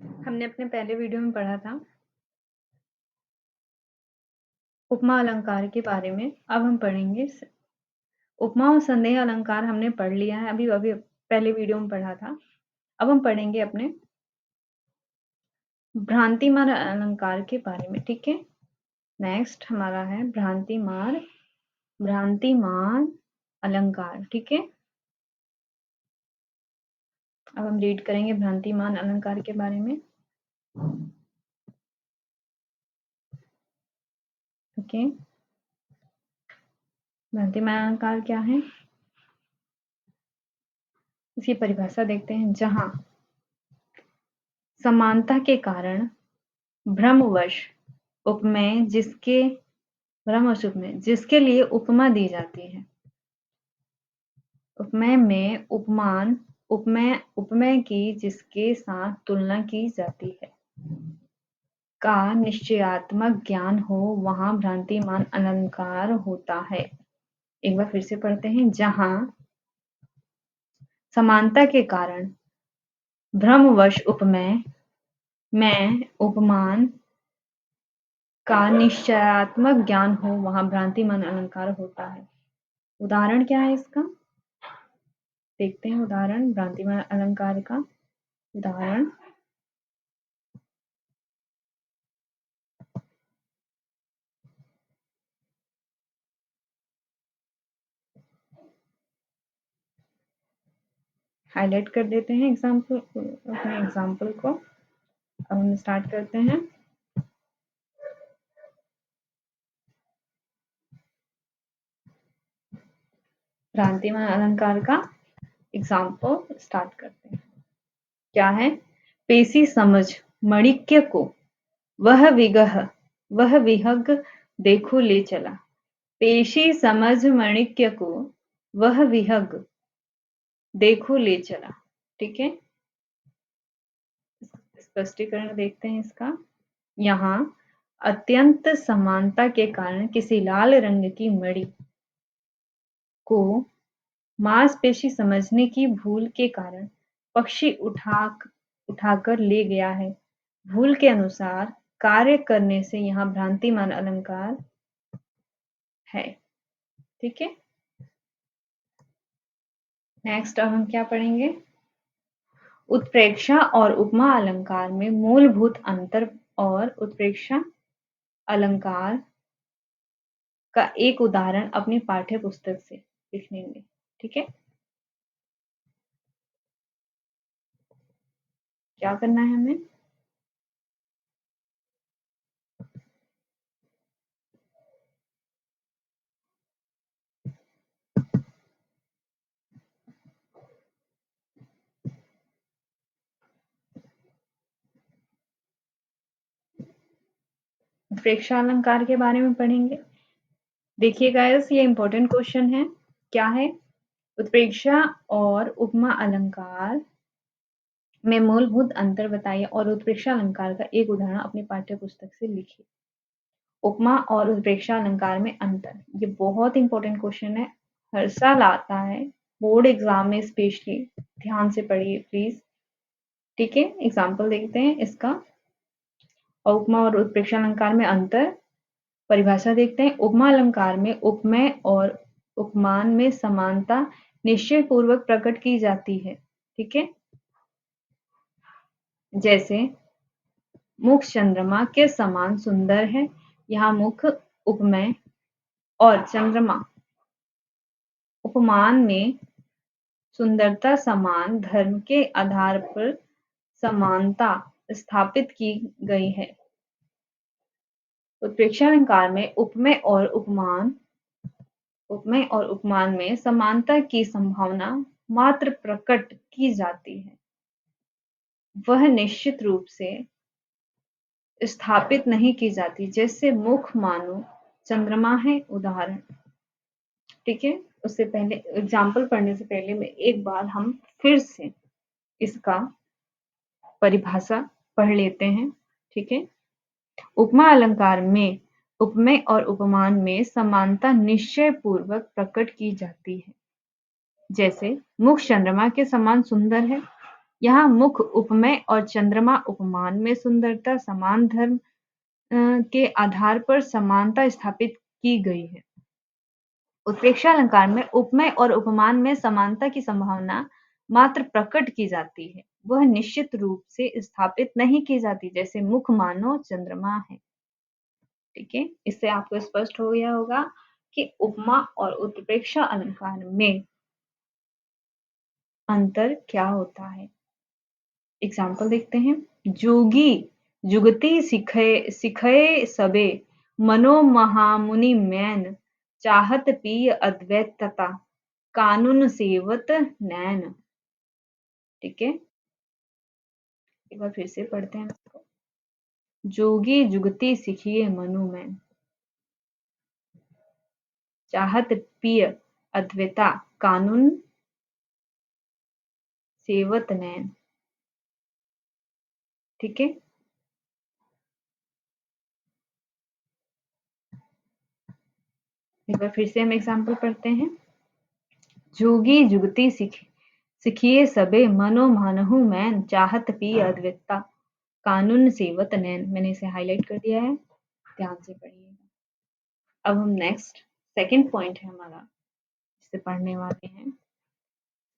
हमने अपने पहले वीडियो में पढ़ा था उपमा अलंकार के बारे में। अब हम पढ़ेंगे उपमा और संदेह अलंकार हमने पढ़ लिया है, अभी अभी पहले वीडियो में पढ़ा था। अब हम पढ़ेंगे अपने भ्रांतिमार अलंकार के बारे में, ठीक है। नेक्स्ट हमारा है भ्रांतिमार अलंकार, ठीक है। अब हम रीड करेंगे भ्रांतिमान अलंकार के बारे में। ओके, भ्रांतिमान अलंकार क्या है, इसकी परिभाषा देखते हैं। जहां समानता के कारण भ्रमवश उपमेय जिसके लिए उपमा दी जाती है, उपमेय में उपमेय की जिसके साथ तुलना की जाती है का निश्चयात्मक ज्ञान हो, वहां भ्रांतिमान अलंकार होता है। एक बार फिर से पढ़ते हैं। जहां समानता के कारण भ्रमवश उपमेय में उपमान का निश्चयात्मक ज्ञान हो, वहां भ्रांतिमान अलंकार होता है। उदाहरण क्या है इसका, देखते हैं। उदाहरण भ्रांतिमान अलंकार का उदाहरण हाईलाइट कर देते हैं अपने एग्जाम्पल को। अब हम स्टार्ट करते हैं। भ्रांतिमान अलंकार का एग्जाम्पल स्टार्ट करते हैं। क्या है, पेशी समझ मणिक्य को वह विहग देखो ले चला। पेशी समझ मणिक्य को वह विहग देखो ले चला, ठीक है। स्पष्टीकरण देखते हैं इसका। यहाँ अत्यंत समानता के कारण किसी लाल रंग की मणि को मांसपेशी समझने की भूल के कारण पक्षी उठाकर ले गया है। भूल के अनुसार कार्य करने से यहाँ भ्रांतिमान अलंकार है, ठीक है। नेक्स्ट अब हम क्या पढ़ेंगे, उत्प्रेक्षा और उपमा अलंकार में मूलभूत अंतर और उत्प्रेक्षा अलंकार का एक उदाहरण अपनी पाठ्य पुस्तक से लिखेंगे, ठीक है। क्या करना है हमें, उत्प्रेक्षा अलंकार के बारे में पढ़ेंगे। देखिए गाइस, ये इंपॉर्टेंट क्वेश्चन है। क्या है, उत्प्रेक्षा और उपमा अलंकार में मूलभूत अंतर बताइए और उत्प्रेक्षा अलंकार का एक उदाहरण अपनी पाठ्य पुस्तक से लिखिए। उपमा और उत्प्रेक्षा अलंकार में अंतर, ये बहुत इंपॉर्टेंट क्वेश्चन है, हर साल आता है बोर्ड एग्जाम में स्पेशली। ध्यान से पढ़िए प्लीज, ठीक है। एग्जाम्पल देखते हैं इसका। उपमा और उत्प्रेक्षा अलंकार में अंतर, परिभाषा देखते हैं। उपमा अलंकार में उपमेय और उपमान में समानता निश्चय पूर्वक प्रकट की जाती है, ठीक है। जैसे मुख चंद्रमा के समान सुंदर है, यहाँ मुख उपमेय और चंद्रमा उपमान में सुंदरता समान धर्म के आधार पर समानता स्थापित की गई है। उत्प्रेक्षा अलंकार में उपमेय और उपमान में समानता की संभावना मात्र प्रकट की जाती है, वह निश्चित रूप से स्थापित नहीं की जाती। जैसे मुख मानो चंद्रमा है उदाहरण, ठीक है। उससे पहले एग्जाम्पल पढ़ने से पहले मैं एक बार हम फिर से इसका परिभाषा पढ़ लेते हैं, ठीक है। उपमा अलंकार में उपमेय और उपमान में समानता निश्चय पूर्वक प्रकट की जाती है। जैसे मुख चंद्रमा के समान सुंदर है, यहाँ मुख उपमेय और चंद्रमा उपमान में सुंदरता समान धर्म के आधार पर समानता स्थापित की गई है। उत्प्रेक्षा अलंकार में उपमेय और उपमान में समानता की संभावना मात्र प्रकट की जाती है, वह निश्चित रूप से स्थापित नहीं की जाती, जैसे मुख मानो चंद्रमा है। ठीक है, इससे आपको स्पष्ट हो गया होगा कि उपमा और उत्प्रेक्षा अलंकार में अंतर क्या होता है। एग्जाम्पल देखते हैं। जोगी जुगति सिखय सिखय सबे मनो महामुनि मैन चाहत पिय अद्वैतता कानून सेवत नैन। ठीक है, एक बार फिर से पढ़ते हैं इसको। जोगी जुगति सिखिए मनु मैन चाहत पिय अद्वैता कानून सेवत नैन। ठीक है, एक बार फिर से हम एग्जाम्पल पढ़ते हैं। जोगी जुगति सिखिए सबे मनो मानहु मैन चाहत पिय अद्वैता कानून सेवत नैन। मैंने इसे हाईलाइट कर दिया है, ध्यान से पढ़िएगा। अब हम नेक्स्ट सेकंड पॉइंट है हमारा, जिसे पढ़ने वाले हैं।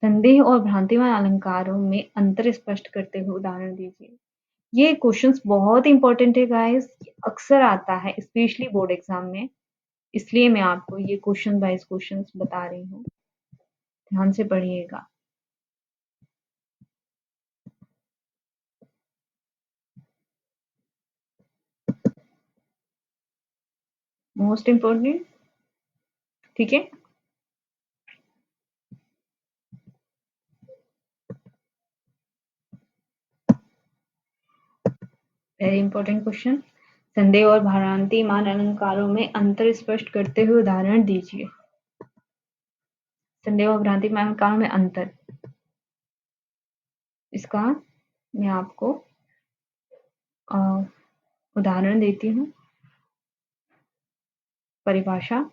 संदेह और भ्रांतिमान अलंकारों में अंतर स्पष्ट करते हुए उदाहरण दीजिए। ये क्वेश्चंस बहुत इंपॉर्टेंट है गाइस, अक्सर आता है स्पेशली बोर्ड एग्जाम में, इसलिए मैं आपको ये क्वेश्चन वाइज क्वेश्चंस बता रही हूँ, ध्यान से पढ़िएगा। Most important. ठीक है, वेरी इंपॉर्टेंट क्वेश्चन। संदेह और भ्रांतिमान अलंकारों में अंतर स्पष्ट करते हुए उदाहरण दीजिए। संदेह और भ्रांतिमान अलंकारों में अंतर, इसका मैं आपको उदाहरण देती हूँ। परिभाषा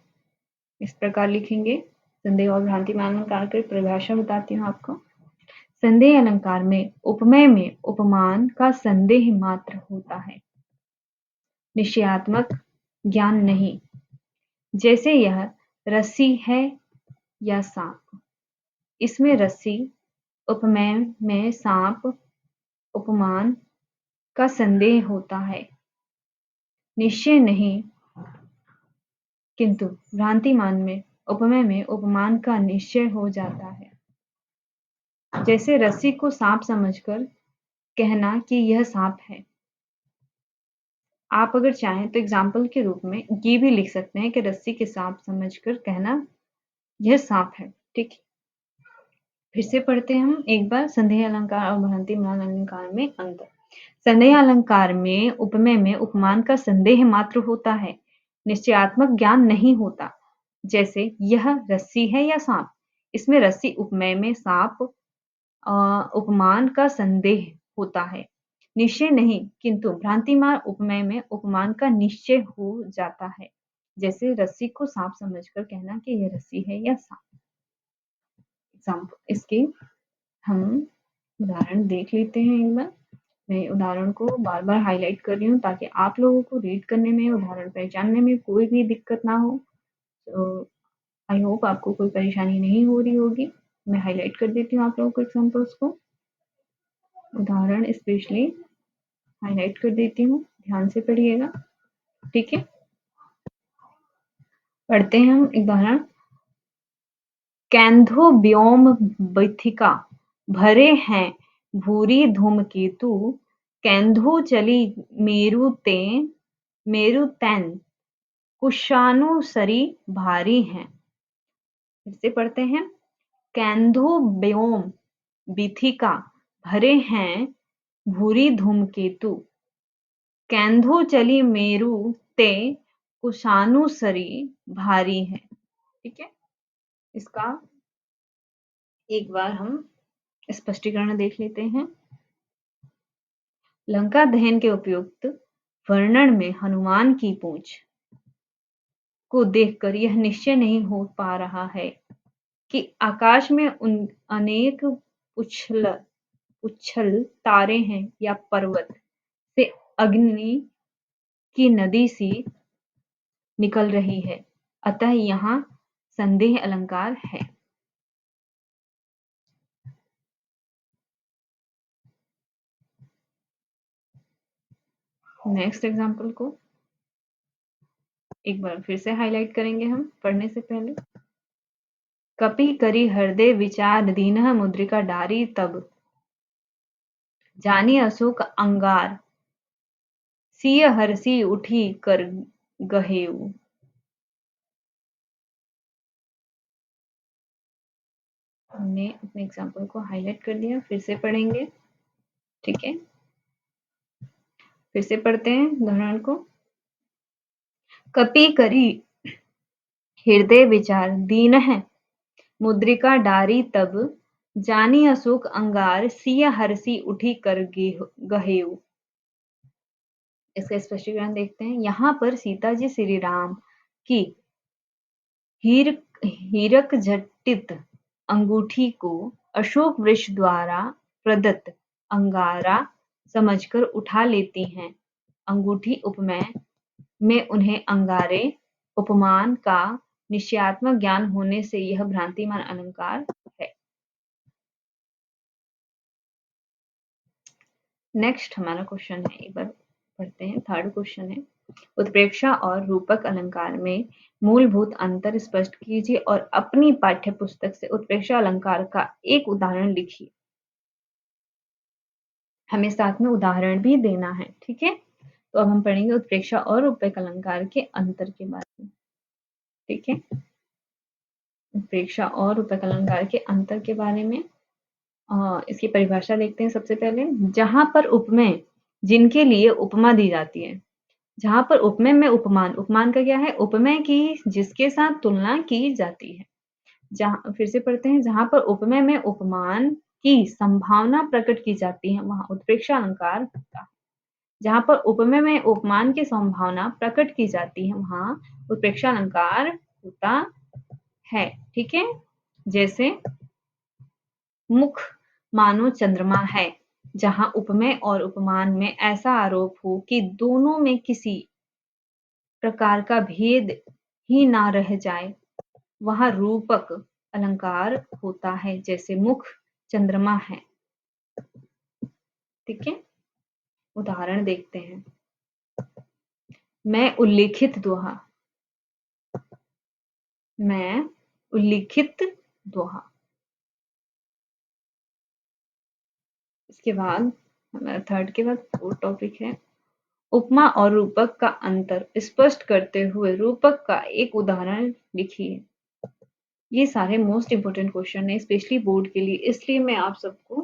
इस प्रकार लिखेंगे। संदेह और भ्रांतिमान अलंकार की परिभाषा बताती हूँ आपको। संदेह अलंकार में उपमेय में उपमान का संदेह मात्र होता है, निश्चयात्मक ज्ञान नहीं। जैसे यह रस्सी है या सांप, इसमें रस्सी, उपमेय में सांप, उपमान का संदेह होता है, निश्चय नहीं। किंतु भ्रांतिमान में उपमेय में उपमान का निश्चय हो जाता है। जैसे रस्सी को सांप समझकर कहना कि यह सांप है। आप अगर चाहें तो एग्जाम्पल के रूप में ये भी लिख सकते हैं कि रस्सी के सांप समझकर कहना यह सांप है। ठीक, फिर से पढ़ते हैं हम एक बार। संदेह अलंकार और भ्रांतिमान अलंकार में अंतर। संदेह अलंकार में उपमेय में उपमान का संदेह मात्र होता है, निश्चयात्मक ज्ञान नहीं होता। जैसे यह रस्सी है या सांप, इसमें रस्सी उपमेय में सांप उपमान का संदेह होता है, निश्चय नहीं। किंतु भ्रांतिमान उपमेय में उपमान का निश्चय हो जाता है। जैसे रस्सी को सांप समझकर कहना कि यह रस्सी है या सांप। एग्जाम्पल इसके हम उदाहरण देख लेते हैं एक बार। मैं उदाहरण को बार बार हाईलाइट कर रही हूँ ताकि आप लोगों को रीड करने में, उदाहरण पहचानने में कोई भी दिक्कत ना हो। तो आई होप आपको कोई परेशानी नहीं हो रही होगी। मैं हाईलाइट कर देती हूँ आप लोगों को एग्जाम्पल्स को, उदाहरण स्पेशली हाईलाइट कर देती हूँ, ध्यान से पढ़िएगा। ठीक है, पढ़ते हैं हम उदाहरण। कैंधो व्योम बैथिका भरे हैं भूरी धूमकेतु कैंधो चली मेरु तैन कुशानुसरी भारी हैं। फिर से पढ़ते हैं। कैंधो व्योम बीथिका भरे हैं भूरी धूमकेतु कैंधो चली मेरु ते कुशानुसरी भारी है। ठीक है, इसका एक बार हम स्पष्टीकरण देख लेते हैं। लंका दहन के उपयुक्त वर्णन में हनुमान की पूंछ को देखकर यह निश्चय नहीं हो पा रहा है कि आकाश में उन अनेक उछल उच्छल तारे हैं या पर्वत से अग्नि की नदी सी निकल रही है, अतः यहाँ संदेह अलंकार है। नेक्स्ट एग्जाम्पल को एक बार फिर से हाईलाइट करेंगे हम पढ़ने से पहले। कपि करी हृदय विचार दीनः मुद्रिका डारी तब, जानी अशोक अंगार सिय हरसी उठी कर गहेऊ। हमने अपने एग्जाम्पल को हाईलाइट कर दिया, फिर से पढ़ेंगे, ठीक है। फिर से पढ़ते हैं उदाहरण को। कपि करी हृदय विचार दीनः मुद्रिका डारी तब, जानी अशोक अंगार सिय हरसी उठी कर गहेऊ। इसका स्पष्टीकरण देखते हैं। यहाँ पर सीता जी श्री राम की हीरक झटित अंगूठी को अशोक वृक्ष द्वारा प्रदत्त अंगारा समझकर उठा लेती हैं। अंगूठी उपमेय में उन्हें अंगारे उपमान का निश्चयात्मक ज्ञान होने से यह भ्रांतिमान अलंकार है। नेक्स्ट हमारा क्वेश्चन है, एक बार पढ़ते हैं। थर्ड क्वेश्चन है, उत्प्रेक्षा और रूपक अलंकार में मूलभूत अंतर स्पष्ट कीजिए और अपनी पाठ्य पुस्तक से उत्प्रेक्षा अलंकार का एक उदाहरण लिखिए। हमें साथ में उदाहरण भी देना है, ठीक है। तो अब हम पढ़ेंगे उत्प्रेक्षा और रूपक अलंकार के अंतर के बारे में, ठीक है। उत्प्रेक्षा और रूपक अलंकार के अंतर के बारे में इसकी परिभाषा देखते हैं। सबसे पहले, जहां पर उपमेय जिनके लिए उपमा दी जाती है, जहां पर उपमेय में उपमान, उपमान का क्या है, उपमेय की जिसके साथ तुलना की जाती है। जहां, फिर से पढ़ते हैं, जहां पर उपमेय में उपमान की संभावना प्रकट की जाती है वहां उत्प्रेक्षा अलंकार होता है। जहां पर उपमेय में उपमान की संभावना प्रकट की जाती है वहां उत्प्रेक्षा अलंकार होता है, ठीक है। जैसे मुख मानो चंद्रमा है, जहां उपमेय और उपमान में ऐसा आरोप हो कि दोनों में किसी प्रकार का भेद ही ना रह जाए, वहां रूपक अलंकार होता है। जैसे मुख चंद्रमा है, ठीक है। उदाहरण देखते हैं। मैं उल्लिखित दोहा, मैं उल्लिखित दोहा। इसके बाद हमारा थर्ड के बाद फोर्थ टॉपिक है, उपमा और रूपक का अंतर स्पष्ट करते हुए रूपक का एक उदाहरण लिखिए। ये सारे मोस्ट इंपोर्टेंट क्वेश्चन है स्पेशली बोर्ड के लिए, इसलिए मैं आप सबको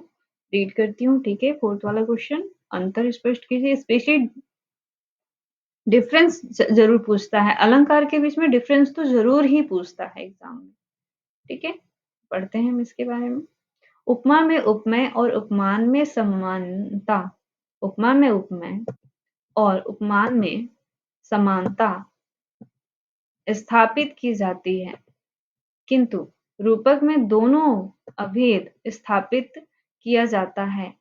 रीड करती हूँ, ठीक है। फोर्थ वाला क्वेश्चन, अंतर स्पष्ट कीजिए। स्पेशली डिफरेंस जरूर पूछता है, अलंकार के बीच में डिफरेंस तो जरूर ही पूछता है एग्जाम में, ठीक है। पढ़ते हैं हम इसके बारे में। उपमा में उपमेय और उपमान में समानता, उपमा में उपमेय और उपमान में समानता स्थापित की जाती है, किंतु रूपक में दोनों अभेद स्थापित किया जाता है।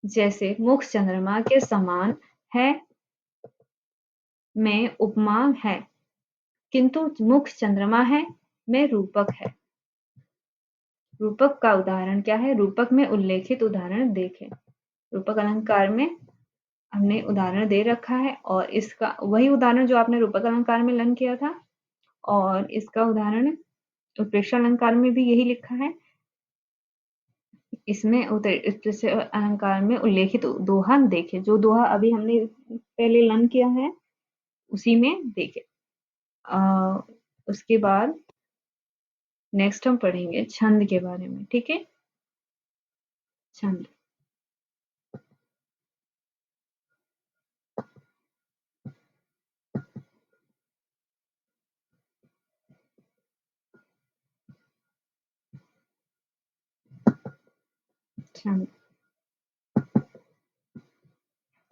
जैसे मुख चंद्रमा के समान है में उपमा है, किंतु मुख चंद्रमा है में रूपक है। रूपक का उदाहरण क्या है, रूपक में उल्लेखित उदाहरण देखें। रूपक अलंकार में हमने उदाहरण दे रखा है और इसका वही उदाहरण जो आपने रूपक अलंकार में लर्न किया था, और इसका उदाहरण उत्प्रेक्षा अलंकार में भी यही लिखा है। इसमें उत्प्रेक्षा अलंकार में उल्लेखित दोहा देखे, जो दोहा अभी हमने पहले लर्न किया है उसी में देखे। उसके बाद नेक्स्ट हम पढ़ेंगे छंद के बारे में, ठीक है। छंद, छंद,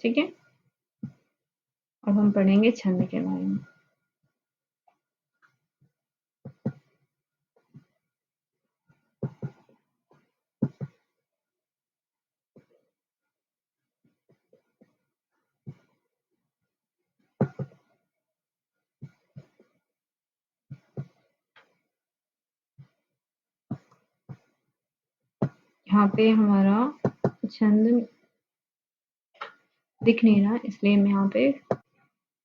ठीक है। अब हम पढ़ेंगे छंद के बारे में। यहाँ पे हमारा छंद दिख नहीं रहा, इसलिए मैं यहाँ पे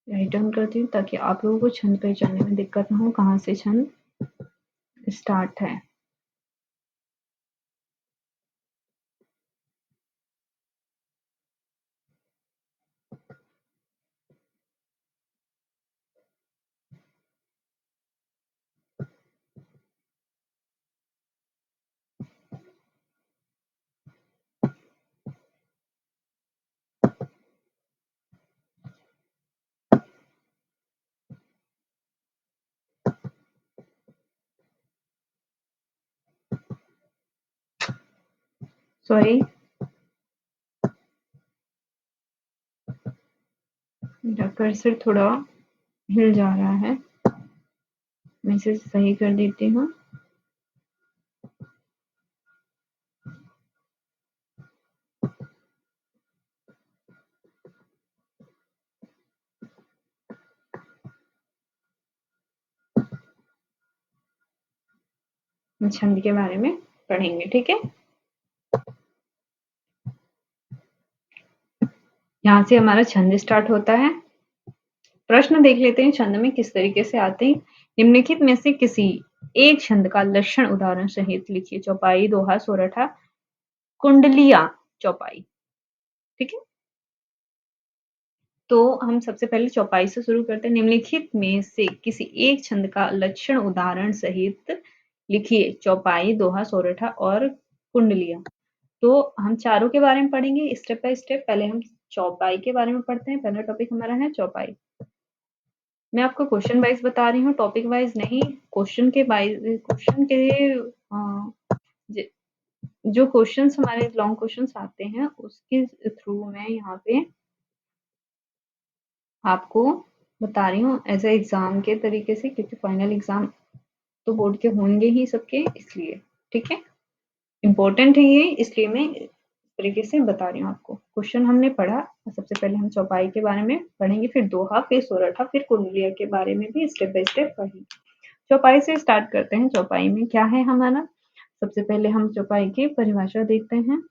राइट डाउन करती हूँ ताकि आप लोगों को छंद पहचानने में दिक्कत ना हो, कहाँ से छंद स्टार्ट है। सॉरी, मेरा कर्सर थोड़ा हिल जा रहा है, मैं इसे सही कर देती हूँ। छंद के बारे में पढ़ेंगे, ठीक है। यहाँ से हमारा छंद स्टार्ट होता है। प्रश्न देख लेते हैं छंद में किस तरीके से आते हैं। निम्नलिखित में से किसी एक छंद का लक्षण उदाहरण सहित लिखिए। चौपाई, दोहा, सोरठा, कुंडलिया, चौपाई। ठीक है, तो हम सबसे पहले चौपाई से शुरू करते हैं। निम्नलिखित में से किसी एक छंद का लक्षण उदाहरण सहित लिखिए। चौपाई, दोहा, सोरठा और कुंडलिया। तो हम चारों के बारे में पढ़ेंगे स्टेप बाय स्टेप। पहले हम चौपाई के बारे में पढ़ते हैं। पहला टॉपिक हमारा है चौपाई। मैं आपको क्वेश्चन वाइज बता रही हूँ, टॉपिक वाइज नहीं। क्वेश्चन के वाइज, क्वेश्चन के जो क्वेश्चंस हमारे लॉन्ग क्वेश्चंस आते हैं उसके थ्रू मैं यहाँ पे आपको बता रही हूँ एज ए एग्जाम के तरीके से, क्योंकि फाइनल एग्जाम तो बोर्ड के होंगे ही सबके, इसलिए। ठीक है, इम्पोर्टेंट है ये, इसलिए मैं इस तरीके से बता रही हूँ आपको। क्वेश्चन हमने पढ़ा, सबसे पहले हम चौपाई के बारे में पढ़ेंगे, फिर दोहा, फिर सोरठा, फिर कुंडलिया के बारे में भी स्टेप बाय स्टेप पढ़ेंगे। चौपाई से स्टार्ट करते हैं। चौपाई में क्या है हमारा, सबसे पहले हम चौपाई की परिभाषा देखते हैं।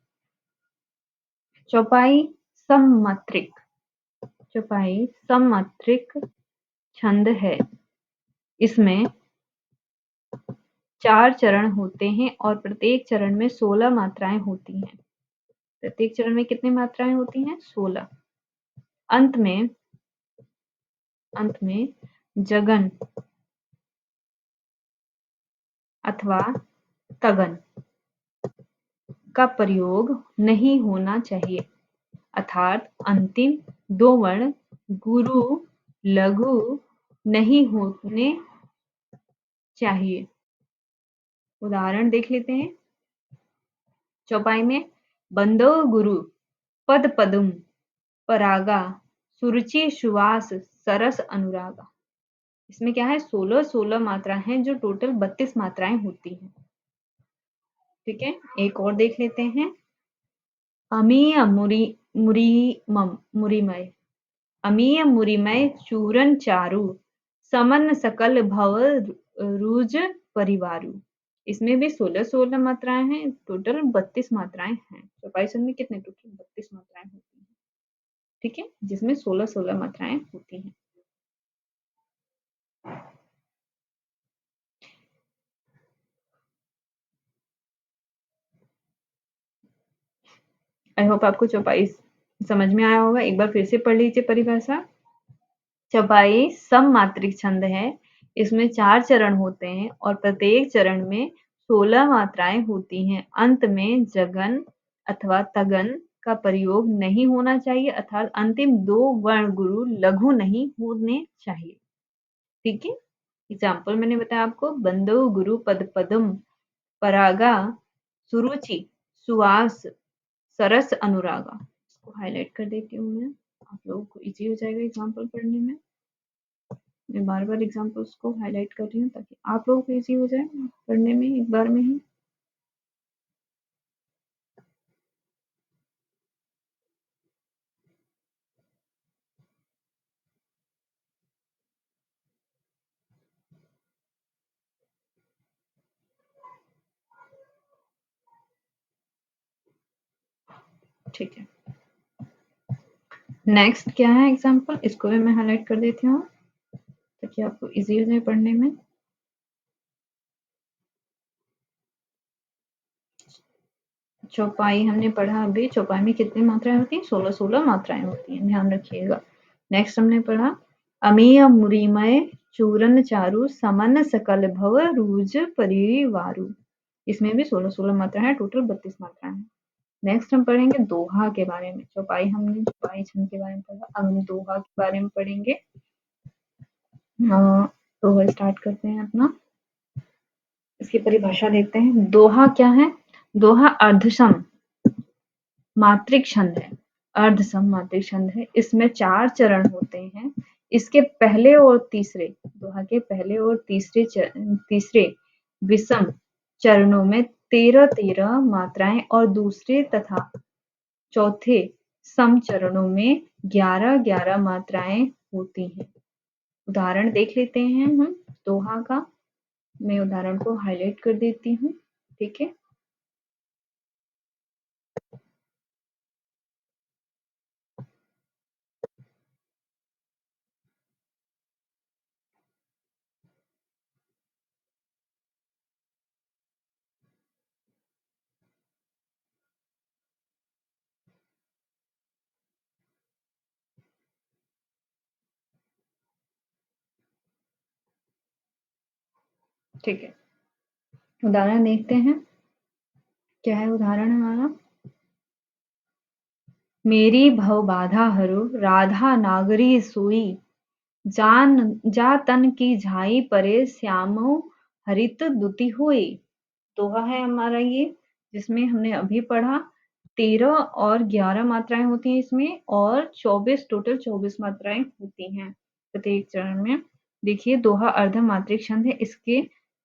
चौपाई सममात्रिक, चौपाई सममात्रिक छंद है। इसमें 4 चरण होते हैं और प्रत्येक चरण में 16 मात्राएं होती हैं। प्रत्येक चरण में कितनी मात्राएं होती हैं? 16। अंत में जगन अथवा तगन का प्रयोग नहीं होना चाहिए, अर्थात अंतिम 2 वर्ण गुरु लघु नहीं होने चाहिए। उदाहरण देख लेते हैं। चौपाई में बंदो गुरु, पद पदुम, परागा, सुरुचि, सुवास, सरस, अनुरागा। इसमें क्या है, 16 मात्रा हैं, जो टोटल 32 मात्राएं होती हैं। ठीक है, एक और देख लेते हैं। अमीय मुरीमय, अमीय मुरीमय चूरन चारु, समन सकल भव रुज परिवारु। इसमें भी 16 मात्राएं हैं, टोटल 32 मात्राएं हैं। चौपाई छंद में कितने, टोटल 32 मात्राएं होती हैं। ठीक है, जिसमें 16 मात्राएं होती हैं। आई होप आपको चौपाई समझ में आया होगा। एक बार फिर से पढ़ लीजिए परिभाषा। चौपाई सममात्रिक छंद है। इसमें 4 चरण होते हैं और प्रत्येक चरण में 16 मात्राएं होती हैं। अंत में जगन अथवा तगन का प्रयोग नहीं होना चाहिए, अर्थात अंतिम 2 वर्ण गुरु लघु नहीं होने चाहिए। ठीक है, एग्जाम्पल मैंने बताया आपको। बंदो गुरु पद पदम, परागा, सुरुचि, सुवास, सरस, अनुरागा। इसको हाईलाइट कर देती हूँ मैं, आप लोगों को इजी हो जाएगा एग्जाम्पल पढ़ने में। मैं बार बार एग्जाम्पल्स को हाईलाइट कर रही हूँ ताकि आप लोगों को इजी हो जाए पढ़ने में एक बार में ही। ठीक है। नेक्स्ट क्या है एग्जाम्पल, इसको भी मैं हाईलाइट कर देती हूँ ताकि आपको इजी हो जाए पढ़ने में। चौपाई हमने पढ़ा अभी, चौपाई में कितनी मात्राएं होती हैं? 16 मात्राएं होती हैं, ध्यान रखिएगा। नेक्स्ट हमने पढ़ा अमीय मुरीमय चूरन चारु समन सकल भव रूज परिवारु। इसमें भी 16 मात्रा है, टोटल 32 मात्राएं हैं। नेक्स्ट हम पढ़ेंगे दोहा के बारे में। चौपाई हमने चौपाई छंद के बारे में पढ़ा, अब हम दोहा के बारे में पढ़ेंगे। दोहा स्टार्ट करते हैं अपना, इसकी परिभाषा देखते हैं। दोहा क्या है? दोहा अर्धसम मात्रिक छंद है। अर्धसम मात्रिक छंद है। इसमें 4 चरण होते हैं। इसके पहले और तीसरे, दोहा के पहले और तीसरे विषम चरणों में 13-13 मात्राएं और दूसरे तथा चौथे सम चरणों में 11-11 मात्राएं होती हैं। उदाहरण देख लेते हैं हम दोहा का। मैं उदाहरण को हाईलाइट कर देती हूँ, ठीक है। ठीक है, उदाहरण देखते हैं। क्या है उदाहरण हमारा? मेरी भव बाधा हरो राधा नागरी सोई जान जा तन की झाई परे श्यामो हरित दुति होई। दोहा है हमारा ये, जिसमें हमने अभी पढ़ा 13 और 11 मात्राएं होती हैं इसमें, और 24 टोटल 24 मात्राएं होती हैं प्रत्येक चरण में। देखिए दोहा अर्ध मात्रिक छंद है।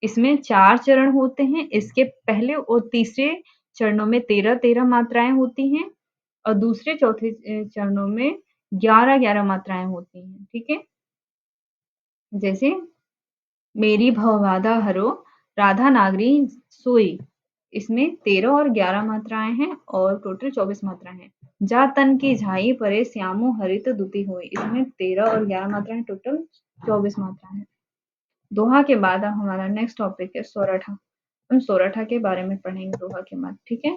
इसमें 4 चरण होते हैं। इसके पहले और तीसरे चरणों में 13-13 मात्राएं होती हैं और दूसरे चौथे चरणों में 11-11 मात्राएं होती हैं, ठीक है। जैसे मेरी भवबाधा हरो राधा नागरी सोई, इसमें 13 और 11 मात्राएं हैं और टोटल 24 मात्राएं हैं। जा तन की झाई परे श्यामो हरित दुति होई, इसमें 13 और 11 मात्राएं, टोटल 24 मात्राएं हैं। दोहा के बाद अब हमारा नेक्स्ट टॉपिक है सोरठा। हम सोरठा के बारे में पढ़ेंगे दोहा के बाद, ठीक है।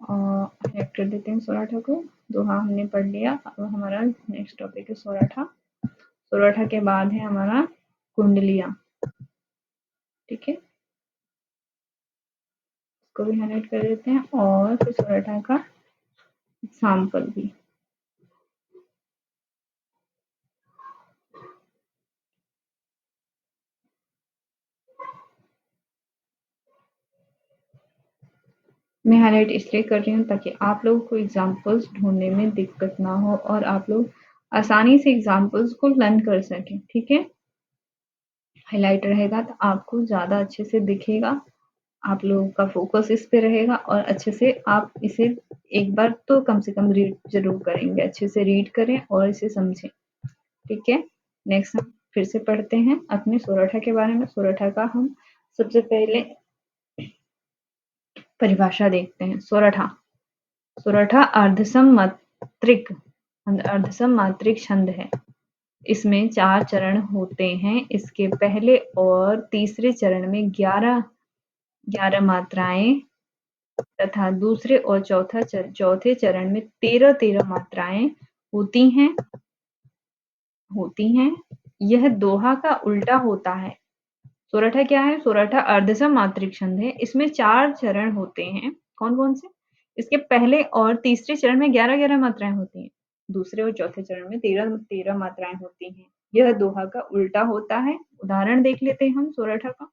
और कर देते हैं सोरठा को। दोहा हमने पढ़ लिया, अब हमारा नेक्स्ट टॉपिक है सोरठा। सोरठा के बाद है हमारा कुंडलियां, ठीक है। इसको भी हाईलाइट कर देते हैं और फिर सोरठा का एग्जाम्पल भी। मैं हाईलाइट इसलिए कर रही हूँ ताकि आप लोगों को एग्जाम्पल्स ढूंढने में दिक्कत ना हो और आप लोग आसानी से एग्जाम्पल्स को लर्न कर सकें, ठीक है। हाईलाइट रहेगा तो आपको ज़्यादा अच्छे से दिखेगा, आप लोगों का फोकस इस पे रहेगा और अच्छे से आप इसे एक बार तो कम से कम रीड जरूर करेंगे। अच्छे से रीड करें और इसे समझें, ठीक है। नेक्स्ट हम फिर से पढ़ते हैं अपने सोरठा के बारे में। सोरठा का हम सबसे पहले परिभाषा देखते हैं। सोरठा, सोरठा अर्धसम मात्रिक छंद है। इसमें 4 चरण होते हैं। इसके पहले और तीसरे चरण में 11 मात्राएं तथा दूसरे और चौथे चरण में 13-13 मात्राएं होती हैं। यह दोहा का उल्टा होता है। सोरठा क्या है? सोरठा अर्धसम मात्रिक छंद है। इसमें 4 चरण होते हैं। कौन कौन से? इसके पहले और तीसरे चरण में 11-11 मात्राएं होती हैं। दूसरे और चौथे चरण में 13-13 मात्राएं होती हैं। यह दोहा का उल्टा होता है। उदाहरण देख लेते हैं हम सोरठा का।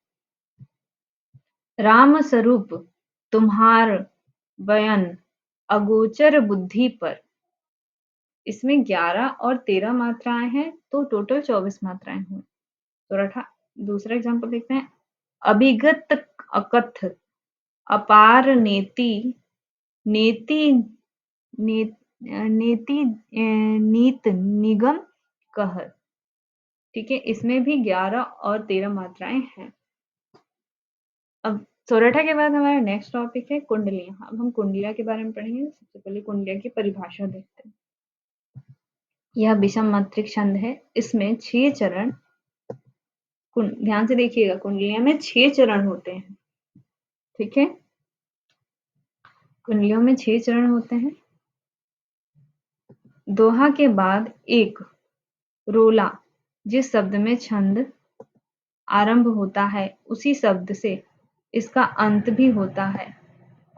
राम स्वरूप तुम्हार बयन अगोचर बुद्धि पर, इसमें 11 और 13 मात्राएं हैं तो टोटल 24 मात्राएं हुई। सोरठा दूसरा एग्जांपल देखते हैं। अभिगत अकथ अपार नेति नेति ने, नेति नीत निगम कहर, ठीक है। इसमें भी 11 और 13 मात्राएं हैं। अब सोरठा के बाद हमारा नेक्स्ट टॉपिक है कुंडलियाँ। अब हम कुंडलियाँ के बारे में पढ़ेंगे। सबसे पहले कुंडलियाँ की परिभाषा देखते हैं। यह विषम मात्रिक छंद है। इसमें 6 चरण, ध्यान से देखिएगा, कुंडलियाँ में 6 चरण होते हैं। ठीक है, कुंडलियों में 6 चरण होते हैं। दोहा के बाद एक रोला, जिस शब्द में छंद आरंभ होता है उसी शब्द से इसका अंत भी होता है,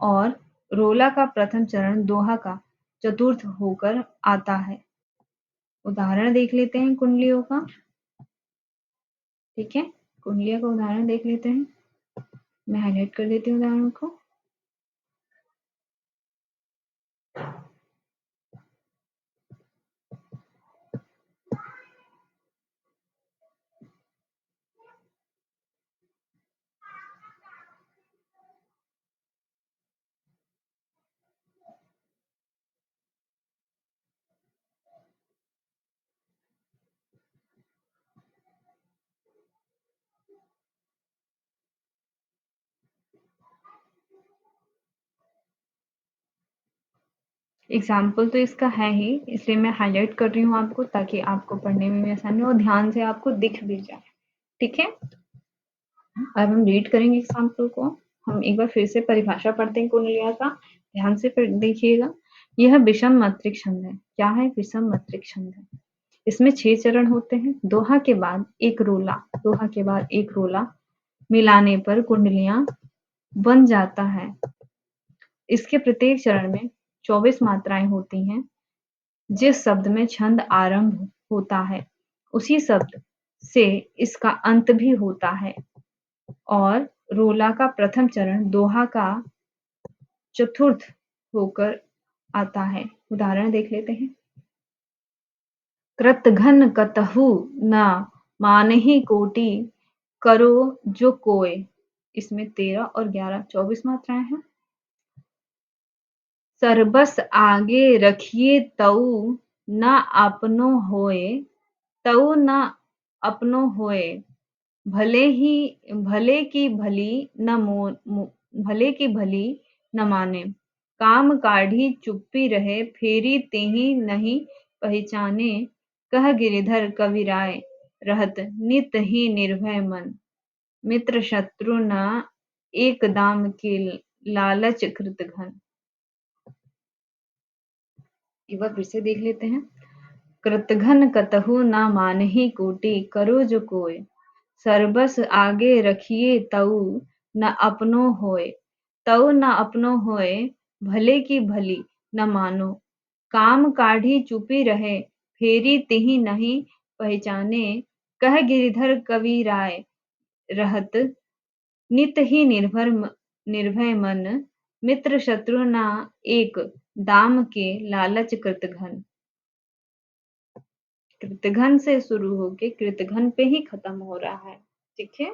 और रोला का प्रथम चरण दोहा का चतुर्थ होकर आता है। उदाहरण देख लेते हैं कुंडलियों का। ठीक है, कुंडलियों का उदाहरण देख लेते हैं। मैं हाईलाइट कर देती हूँ उदाहरण को। एग्जाम्पल तो इसका है ही, इसलिए मैं हाईलाइट कर रही हूँ आपको, ताकि आपको पढ़ने में भी आसानी हो और ध्यान से आपको दिख भी जाए। ठीक है, अब हम रीड करेंगे एग्जाम्पल को। हम एक बार फिर से परिभाषा पढ़ते हैं कुंडलिया का, ध्यान से फिर देखिएगा। यह विषम मात्रिक छंद है। क्या है? विषम मात्रिक छंद है। इसमें 6 चरण होते हैं। दोहा के बाद एक रोला, दोहा के बाद एक रोला मिलाने पर कुंडलियां बन जाता है। इसके प्रत्येक चरण में 24 मात्राएं होती हैं। जिस शब्द में छंद आरंभ होता है उसी शब्द से इसका अंत भी होता है, और रोला का प्रथम चरण दोहा का चतुर्थ होकर आता है। उदाहरण देख लेते हैं। कृतघ्न कतहु न मानहि कोटि, करो जो कोय। इसमें 13 और 11 24 मात्राएं हैं। सरबस आगे रखिए तऊ न अपनो होए, तऊ न अपनो होए, भले की भली भले की भली न माने। काम काढ़ी चुप्पी रहे, फेरी तेहि नहीं पहचाने। कह गिरिधर कविराय, रहत नित ही निर्भय मन। मित्र शत्रु न एक दाम के, लालच कृत घन। एक बार फिर से देख लेते हैं। कृतघ्न कतहु न मानहि कोटि, करो जो कोय। सरबस आगे रखिए तऊ न अपनो होय, तऊ न अपनो होय, भले की भली न मानो। काम काढ़ी चुपी रहे, फेरी तिहि नहीं पहचाने। कह गिरिधर कवि राय, रहत नित ही निर्भय मन। मित्र शत्रु न एक, दाम के लालच कृतघ्न। कृतघ्न से शुरू होके कृतघ्न पे ही खत्म हो रहा है। ठीक है,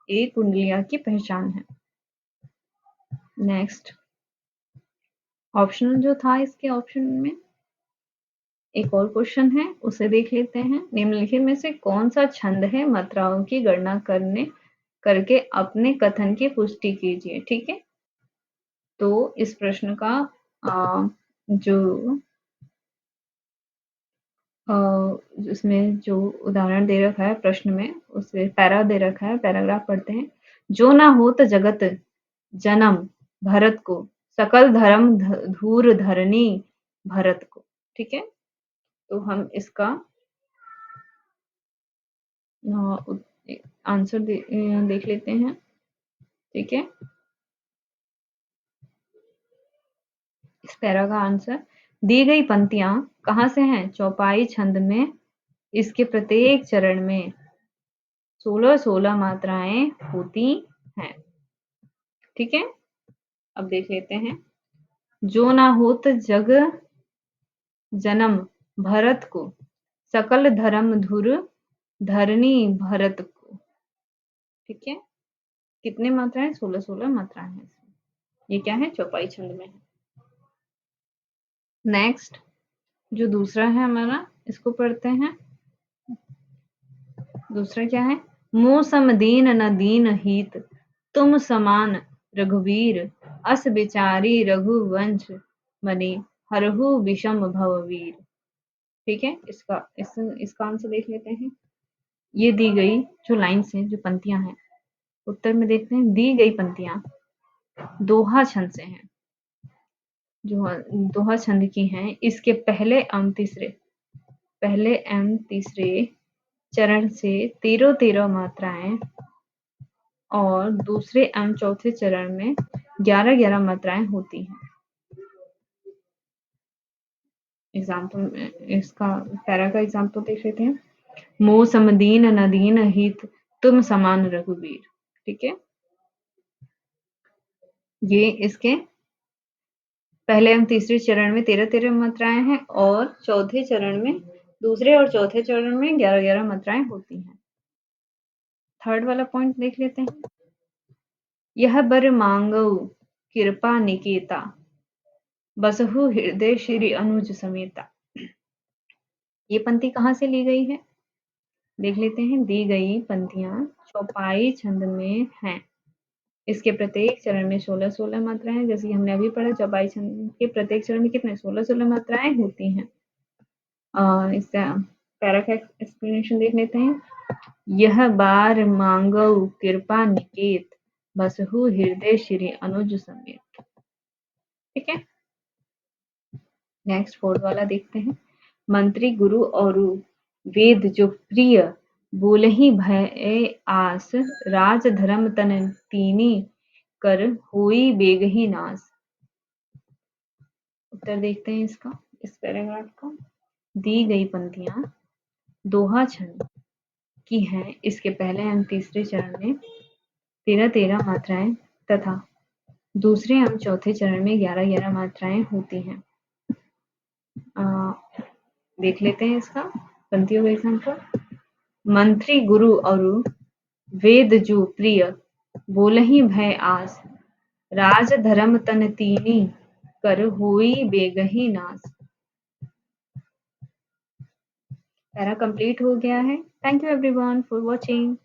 ये कुंडलिया की पहचान है। नेक्स्ट ऑप्शनल जो था, इसके ऑप्शन में एक और क्वेश्चन है, उसे देख लेते हैं। निम्नलिखित में से कौन सा छंद है? मात्राओं की गणना करके अपने कथन की पुष्टि कीजिए। ठीक है, तो इस प्रश्न का जो इसमें जो उदाहरण दे रखा है प्रश्न में, उससे पैरा दे रखा है, पैराग्राफ पढ़ते हैं। जो ना होत जगत जन्म भरत को, सकल धर्म धूर धरनी भरत को। ठीक है, तो हम इसका आंसर देख लेते हैं। ठीक है, इस पैरा का आंसर, दी गई पंक्तियां कहाँ से हैं? चौपाई छंद में। इसके प्रत्येक चरण में 16-16 मात्राएं होती हैं। ठीक है, अब देख लेते हैं। जो ना होत जग जन्म भरत को, सकल धर्म धुर धरनी भरत को। ठीक है, कितने मात्राएं? 16-16 मात्राएं हैं। ये क्या है? चौपाई छंद में है। नेक्स्ट जो दूसरा है हमारा, इसको पढ़ते हैं। दूसरा क्या है? मुँह सम दीन न दीन हित, तुम समान रघुवीर अस बिचारी रघुवंश मने हरहु विषम भववीर। ठीक है, इसका आंसर देख लेते हैं। ये दी गई जो लाइन्स हैं, जो पंक्तियां हैं, उत्तर में देखते हैं। दी गई पंक्तियां दोहा छंद से हैं, जो दोहा छंद की हैं। इसके पहले एवं तीसरे चरण से 13-13 मात्राएं और दूसरे एवं चौथे चरण में 11-11 मात्राएं होती हैं। एग्जाम्पल, इसका पैरा का एग्जाम्पल देख लेते हैं। मोह समदीन नदीन हित तुम समान रघुवीर। ठीक है, ये इसके पहले एवं तीसरे चरण में 13-13 मात्राएं हैं और दूसरे और चौथे चरण में 11-11 मात्राएं होती हैं। थर्ड वाला पॉइंट देख लेते हैं। यह बर मांगऊ कृपा निकेता बसहु हृदय श्री अनुज समेता। ये पंक्ति कहाँ से ली गई है, देख लेते हैं। दी गई पंक्तियां चौपाई छंद में हैं। इसके प्रत्येक चरण में 16-16 मात्राएं हैं। जैसे हमने अभी पढ़ा, चौपाई छंद के प्रत्येक चरण में कितने 16-16 मात्राएं होती हैं। इसका पैरा का एक्सप्लेनेशन देख लेते हैं। यह बार मांगऊ कृपा निकेत बसहु हृदय श्री अनुज समेत। ठीक है, नेक्स्ट फोर्थ वाला देखते हैं। मंत्री गुरु और वेद जो प्रिय बोलहि भय आस राज धर्म तन तीनी कर होई बेगहि नास। उत्तर देखते हैं इसका, इस पैराग्राफ का। दी गई पंक्तियां दोहा छंद की हैं। इसके पहले एवं तीसरे चरण में 13-13 मात्राएं तथा दूसरे एवं चौथे चरण में 11-11 मात्राएं होती हैं। देख लेते हैं इसका पंक्तियों का एग्जाम्पल। मंत्री गुरु और वेद जो प्रिय बोलहि भय आस राज धर्म तन तीनी कर होई बेगहि नास। पैरा कंप्लीट हो गया है। Thank you everyone for watching.